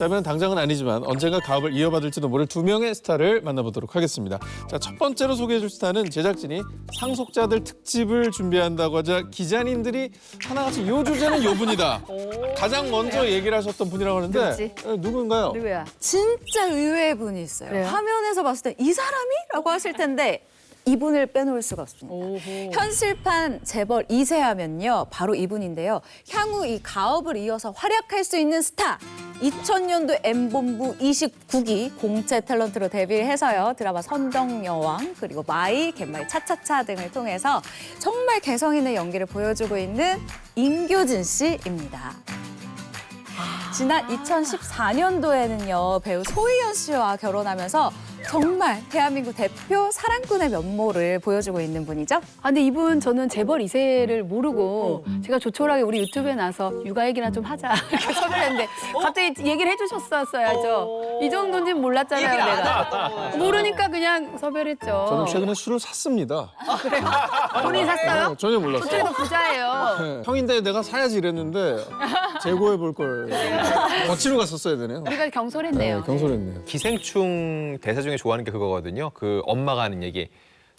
그러면 당장은 아니지만 언젠가 가업을 이어받을지도 모를 두 명의 스타를 만나보도록 하겠습니다. 자, 첫 번째로 소개해줄 스타는 제작진이 상속자들 특집을 준비한다고 하자 기자님들이 하나같이 요 주제는 요 분이다. 가장 먼저 얘기를 하셨던 분이라고 하는데 누구지? 누군가요? 누구야? 진짜 의외의 분이 있어요. 그래요? 화면에서 봤을 때 이 사람이? 라고 하실 텐데 이분을 빼놓을 수가 없습니다. 오호. 현실판 재벌 2세 하면요. 바로 이분인데요. 향후 이 가업을 이어서 활약할 수 있는 스타. 2000년도 M본부 29기 공채 탤런트로 데뷔를 해서요. 드라마 선정여왕 그리고 마이, 갯마이 차차차 등을 통해서 정말 개성 있는 연기를 보여주고 있는 임교진 씨입니다. 지난 2014년도에는요. 배우 소희연 씨와 결혼하면서 정말 대한민국 대표 사랑꾼의 면모를 보여주고 있는 분이죠. 아, 근데 이분 저는 재벌 2세를 모르고 제가 조촐하게 우리 유튜브에 나와서 육아 얘기나 좀 하자 이렇게 섭외했는데 갑자기 얘기를 해주셨었어야죠. 이 정도인지는 몰랐잖아요, 내가. 모르니까 그냥 섭외를 했죠. 저는 최근에 술을 샀습니다. 본인이 샀어요? 전혀 몰랐어요. 저쪽에도 부자예요. 네, 형인데 내가 사야지 이랬는데 재고해 볼 걸. 거치러 갔었어야 되네요. 우리가 경솔했네요. 네, 경솔했네요. 기생충 대사 중에 좋아하는 게 그거거든요. 그 엄마가 하는 얘기.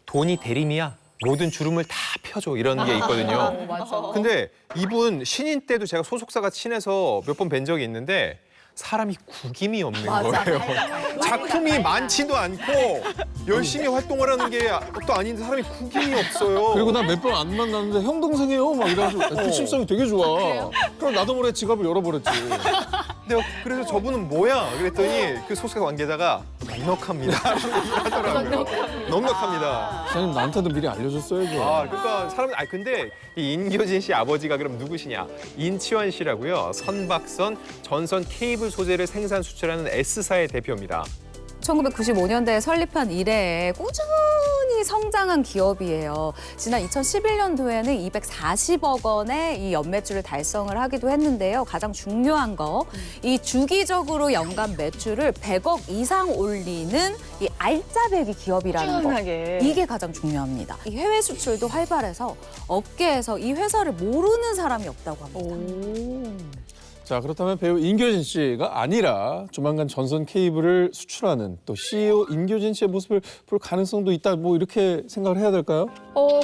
돈이 대림이야. 모든 주름을 다 펴줘. 이런 게 있거든요. 맞아. 근데 이분 신인 때도 제가 소속사가 친해서 몇 번 뵌 적이 있는데 사람이 구김이 없는 거예요. 작품이 많지도 않고 열심히 활동을 하는 게 또 아닌데 사람이 구김이 없어요. 그리고 나 몇 번 안 만났는데 형 동생이에요 막 이래가지고 특집성이 되게 좋아. 그럼 나도 모르게 지갑을 열어버렸지. 근데 그래서 저분은 뭐야? 그랬더니 그 소속사 관계자가 넉넉합니다. 하더라고요. 넉넉합니다. 사장님 나한테도 미리 알려줬어야죠. 아, 그러니까 사람들 근데 이 인교진 씨 아버지가 그럼 누구시냐? 인치환 씨라고요. 선박선, 전선 케이블 소재를 생산 수출하는 S사의 대표입니다. 1995년대에 설립한 이래에 꾸준히 성장한 기업이에요. 지난 2011년도에는 240억 원의 이 연매출을 달성을 하기도 했는데요. 가장 중요한 거, 이 주기적으로 연간 매출을 100억 이상 올리는 이 알짜배기 기업이라는 거. 시원하게. 이게 가장 중요합니다. 이 해외 수출도 활발해서 업계에서 이 회사를 모르는 사람이 없다고 합니다. 자, 그렇다면 배우 임교진 씨가 아니라 조만간 전선 케이블을 수출하는 또 CEO 임교진 씨의 모습을 볼 가능성도 있다. 뭐 이렇게 생각을 해야 될까요?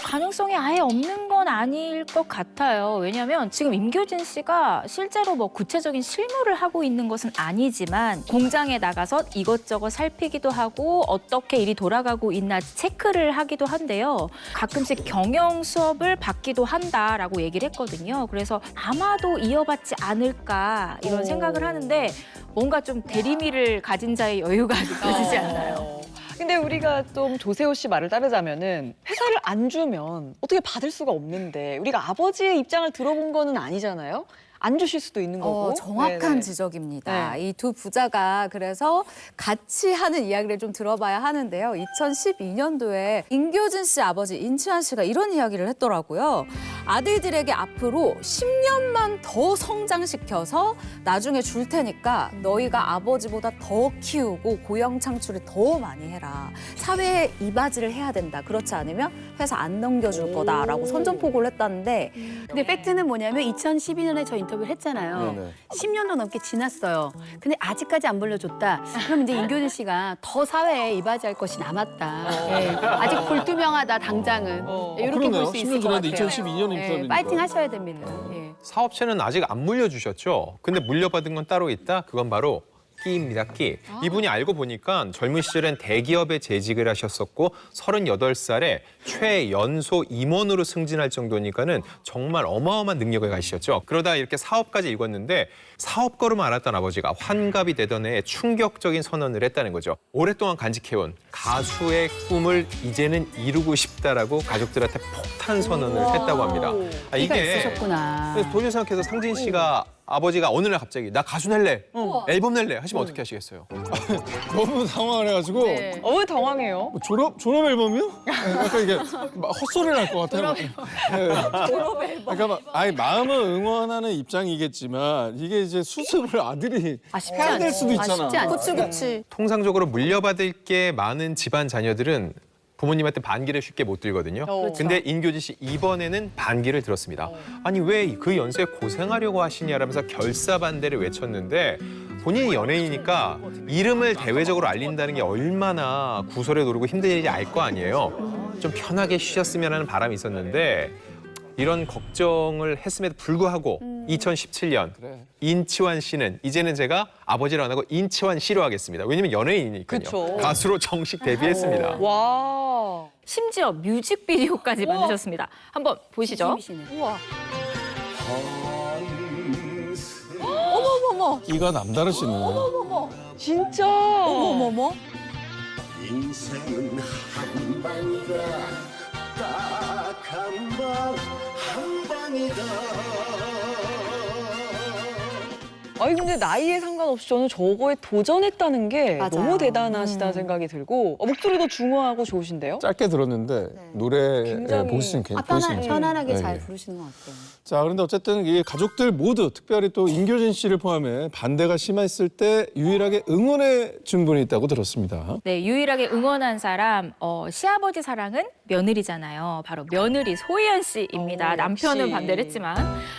가능성이 아예 없는 건 아닐 것 같아요. 왜냐하면 지금 임교진 씨가 실제로 뭐 구체적인 실무를 하고 있는 것은 아니지만 공장에 나가서 이것저것 살피기도 하고 어떻게 일이 돌아가고 있나 체크를 하기도 한데요. 가끔씩 경영 수업을 받기도 한다라고 얘기를 했거든요. 그래서 아마도 이어받지 않을까 이런 생각을 하는데 뭔가 좀 대리미를 가진 자의 여유가 느껴지지 않나요? 근데 우리가 좀 조세호 씨 말을 따르자면은 회사를 안 주면 어떻게 받을 수가 없는데 우리가 아버지의 입장을 들어본 거는 아니잖아요. 안 주실 수도 있는 거고. 정확한 네네. 지적입니다. 네. 이 두 부자가 그래서 같이 하는 이야기를 좀 들어봐야 하는데요. 2012년도에 임교진 씨 아버지 인치환 씨가 이런 이야기를 했더라고요. 아들들에게 앞으로 10년만 더 성장시켜서 나중에 줄 테니까 너희가 아버지보다 더 키우고 고용 창출을 더 많이 해라. 사회에 이바지를 해야 된다. 그렇지 않으면 회사 안 넘겨줄 거다라고 선전포고를 했다는데 근데 팩트는 뭐냐면 2012년에 저 인터뷰를 했잖아요. 네네. 10년도 넘게 지났어요. 근데 아직까지 안 불러줬다. 그럼 이제 임교진 씨가 더 사회에 이바지할 것이 남았다. 예, 아직 불투명하다, 당장은. 예, 이렇게 그러네요. 볼 수 있을 10년 것 전인데 같아요. 2012년 예, 인터뷰니까. 파이팅 하셔야 됩니다. 예. 사업체는 아직 안 물려주셨죠. 근데 물려받은 건 따로 있다. 그건 바로 끼입니다, 끼. 이분이 알고 보니까 젊은 시절엔 대기업에 재직을 하셨었고 38살에 최연소 임원으로 승진할 정도니까는 정말 어마어마한 능력을 가지셨죠. 그러다 이렇게 사업까지 읽었는데 사업거로만 알았던 아버지가 환갑이 되던 해에 충격적인 선언을 했다는 거죠. 오랫동안 간직해온 가수의 꿈을 이제는 이루고 싶다라고 가족들한테 폭탄 선언을 했다고 합니다. 끼가 있으셨구나. 그래서 도저히 생각해서 상진 씨가 아버지가 어느 날 갑자기 나 가수 낼래, 앨범 낼래 하시면 어떻게 하시겠어요? 너무 당황을 해가지고 네. 왜 당황해요? 뭐 졸업 앨범이요? 약간 이게 막 헛소리를 할 것 같아요. 졸업 앨범. 그러니까 막, 아니 마음은 응원하는 입장이겠지만 이게 이제 수습을 아들이 쉽지 해야 될 않죠. 수도 있잖아. 쉽지 않죠. 그치. 통상적으로 물려받을 게 많은 집안 자녀들은 부모님한테 반기를 쉽게 못 들거든요. 근데 인교진 씨 이번에는 반기를 들었습니다. 아니 왜 그 연세에 고생하려고 하시냐라면서 결사반대를 외쳤는데 본인이 연예인이니까 이름을 대외적으로 알린다는 게 얼마나 구설에 노리고 힘든 일인지 알 거 아니에요. 좀 편하게 쉬셨으면 하는 바람이 있었는데 이런 걱정을 했음에도 불구하고 2017년 그래. 인치환 씨는 이제는 제가 아버지로 안 하고 인치환 씨로 하겠습니다. 왜냐면 연예인이니까요. 그쵸. 가수로 정식 데뷔했습니다. 와. 심지어 뮤직비디오까지 만드셨습니다. 한번 보시죠. 팀이시네. 우와. 어머머머. 이가 남다르시네. 진짜. 어머머머. 인생은 한방이다 딱 한방이다 아니 근데 나이에 상관없이 저는 저거에 도전했다는 게 맞아요. 너무 대단하시다는 생각이 들고 목소리도 중후하고 좋으신데요? 짧게 들었는데 노래 굉장히- 보시면 편안하게 네, 잘 네. 부르시는 것 같아요. 자, 그런데 어쨌든 이 가족들 모두 특별히 또 임교진 씨를 포함해 반대가 심했을 때 유일하게 응원해 준 분이 있다고 들었습니다. 네, 유일하게 응원한 사람 시아버지 사랑은 며느리잖아요. 바로 며느리 소희연 씨입니다. 남편은 역시. 반대를 했지만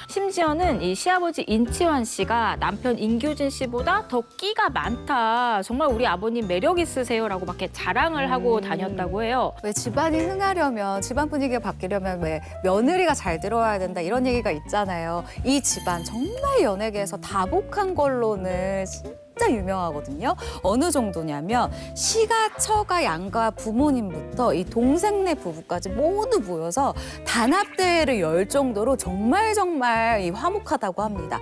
심지어는 이 시아버지 인치환 씨가 남편 임교진 씨보다 더 끼가 많다. 정말 우리 아버님 매력 있으세요라고 막 이렇게 자랑을 하고 다녔다고 해요. 왜 집안이 흥하려면 집안 분위기가 바뀌려면 왜 며느리가 잘 들어와야 된다 이런 얘기가 있잖아요. 이 집안 정말 연예계에서 다복한 걸로는 진짜 유명하거든요. 어느 정도냐면 시가 처가 양가 부모님부터 이 동생네 부부까지 모두 모여서 단합대회를 열 정도로 정말 이 화목하다고 합니다.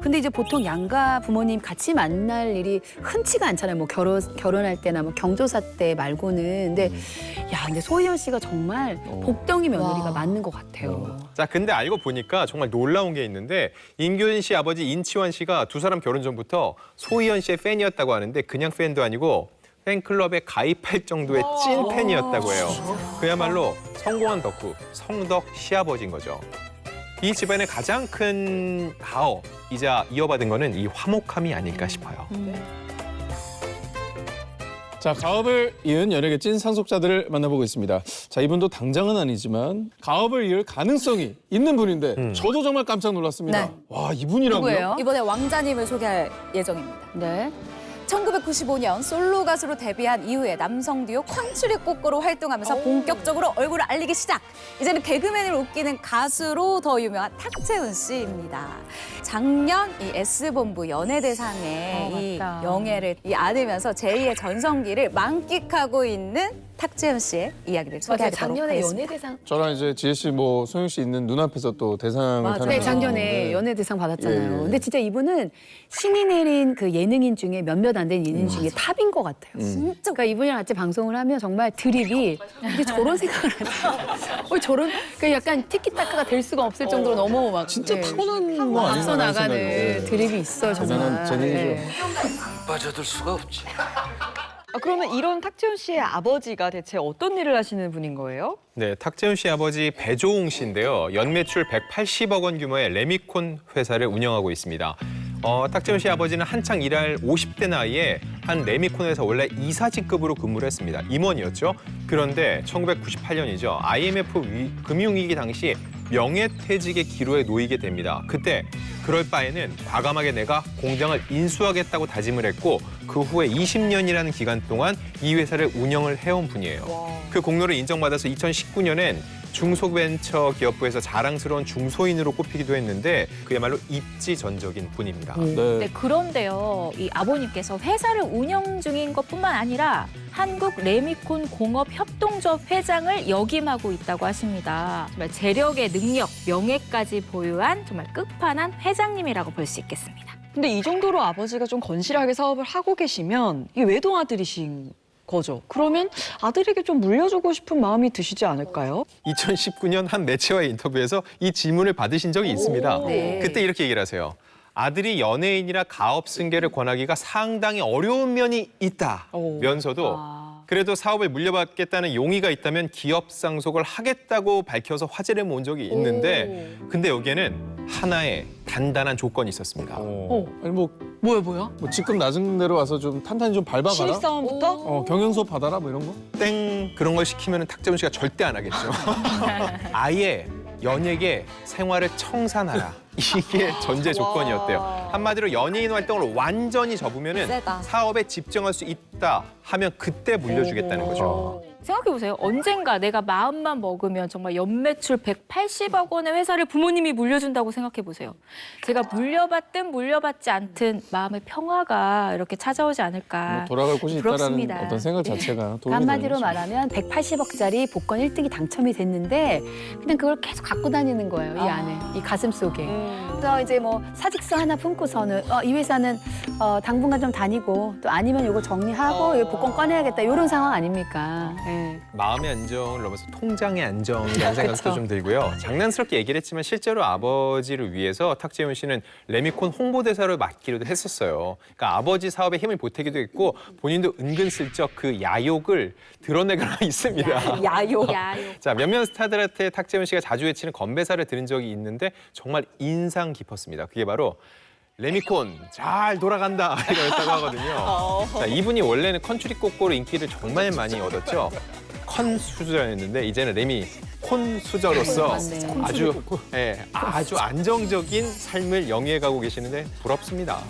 근데 이제 보통 양가 부모님 같이 만날 일이 흔치가 않잖아요. 뭐 결혼할 때나 뭐 경조사 때 말고는. 근데 근데 소희연 씨가 정말 복덩이 며느리가 와. 맞는 것 같아요. 자, 근데 알고 보니까 정말 놀라운 게 있는데 임교진 씨 아버지 인치환 씨가 두 사람 결혼 전부터 소희연 씨의 팬이었다고 하는데 그냥 팬도 아니고 팬클럽에 가입할 정도의 찐 팬이었다고 해요. 그야말로 성공한 덕후, 성덕 시아버지인 거죠. 이 집안의 가장 큰 가업이자 이어받은 거는 이 화목함이 아닐까 싶어요. 자, 가업을 이은 연예계 찐 상속자들을 만나보고 있습니다. 자, 이분도 당장은 아니지만 가업을 이을 가능성이 있는 분인데 저도 정말 깜짝 놀랐습니다. 네. 와, 이분이라고요? 누구예요? 이번에 왕자님을 소개할 예정입니다. 네. 1995년 솔로 가수로 데뷔한 이후에 남성 듀오 쾅추리 꼬꼬로 활동하면서 본격적으로 얼굴을 알리기 시작. 이제는 개그맨으로 웃기는 가수로 더 유명한 탁재훈 씨입니다. 작년 이 S본부 연예대상에 이 맞다. 영예를 안으면서 제2의 전성기를 만끽하고 있는 탁재훈 씨의 이야기를 소개하도록 작년에 하겠습니다. 연예대상. 저랑 이제 지혜 씨, 뭐 소영 씨 있는 눈앞에서 또 대상을 타는 네, 거 작년에 있는데 연예대상 받았잖아요. 예, 예. 근데 진짜 이분은 신이 내린 그 예능인 중에 몇몇 안 된 예능인 중에 탑인 것 같아요. 진짜. 그러니까 이분이랑 같이 방송을 하면 정말 드립이 이게 저런 생각을 하죠. 저런 그 약간 티키타카가 될 수가 없을 정도로 너무 막 진짜 타고난 거 앞서 아닌가 나가는 생각이. 드립이 있어요, 정말. 대단한 재능이죠. 네. 빠져들 수가 없지 그러면 이런 탁재훈 씨의 아버지가 대체 어떤 일을 하시는 분인 거예요? 네, 탁재훈 씨 아버지 배조웅 씨인데요. 연매출 180억 원 규모의 레미콘 회사를 운영하고 있습니다. 탁재훈 씨 아버지는 한창 일할 50대 나이에 한 레미콘에서 원래 이사직급으로 근무를 했습니다. 임원이었죠. 그런데 1998년이죠. IMF 금융위기 당시 명예퇴직의 기로에 놓이게 됩니다. 그때 그럴 바에는 과감하게 내가 공장을 인수하겠다고 다짐을 했고 그 후에 20년이라는 기간 동안 이 회사를 운영을 해온 분이에요. 그 공로를 인정받아서 2019년엔 중소벤처기업부에서 자랑스러운 중소인으로 꼽히기도 했는데 그야말로 입지전적인 분입니다. 네. 네, 그런데요, 이 아버님께서 회사를 운영 중인 것뿐만 아니라 한국 레미콘 공업협동조합 회장을 역임하고 있다고 하십니다. 정말 재력의 능력, 명예까지 보유한 정말 끝판왕 회장님이라고 볼 수 있겠습니다. 근데 이 정도로 아버지가 좀 건실하게 사업을 하고 계시면 이게 외동아들이신 거죠. 그러면 아들에게 좀 물려주고 싶은 마음이 드시지 않을까요? 2019년 한 매체와의 인터뷰에서 이 질문을 받으신 적이 있습니다. 네. 그때 이렇게 얘기를 하세요. 아들이 연예인이라 가업 승계를 권하기가 상당히 어려운 면이 있다면서도 그래도 사업을 물려받겠다는 용의가 있다면 기업 상속을 하겠다고 밝혀서 화제를 모은 적이 있는데 근데 여기에는 하나의 단단한 조건이 있었습니다. 아니 뭐야? 뭐 직급 낮은 데로 와서 좀 탄탄히 좀 밟아가라. 신입사원부터? 경영 수업 받아라 뭐 이런 거? 땡 그런 걸 시키면 탁재훈 씨가 절대 안 하겠죠. 아예 연예계 생활을 청산하라. 이게 전제 조건이었대요. 한마디로 연예인 활동을 완전히 접으면은 세다. 사업에 집중할 수 있다 하면 그때 물려주겠다는 거죠. 생각해보세요. 언젠가 내가 마음만 먹으면 정말 연매출 180억 원의 회사를 부모님이 물려준다고 생각해보세요. 제가 물려받든 물려받지 않든 마음의 평화가 이렇게 찾아오지 않을까. 뭐 돌아갈 곳이 부럽습니다. 있다라는 어떤 생각 자체가 도움이 한마디로 되는 거죠. 말하면 180억짜리 복권 1등이 당첨이 됐는데 그냥 그걸 계속 갖고 다니는 거예요. 이 안에, 이 가슴 속에. 그래서 이제 뭐 사직서 하나 품고서는 이 회사는 당분간 좀 다니고 또 아니면 이거 정리하고 이거 복권 꺼내야겠다 이런 상황 아닙니까? 예. 마음의 안정을 넘어서 통장의 안정이라는 생각도 좀 들고요. 장난스럽게 얘기를 했지만 실제로 아버지를 위해서 탁재훈 씨는 레미콘 홍보대사를 맡기로도 했었어요. 그러니까 아버지 사업에 힘을 보태기도 했고 본인도 은근슬쩍 그 야욕을 드러내거나 있습니다. 야욕. 야욕. 자, 몇몇 스타들한테 탁재훈 씨가 자주 외치는 건배사를 들은 적이 있는데 정말 인상 깊었습니다. 그게 바로 레미콘 잘 돌아간다 이거였다고 하거든요. 자, 이분이 원래는 컨츄리 꼬꼬로 인기를 정말 많이 얻었죠. 컨 수저였는데 이제는 레미 콘 수저로서 맞네. 아주 안정적인 삶을 영위해가고 계시는데 부럽습니다.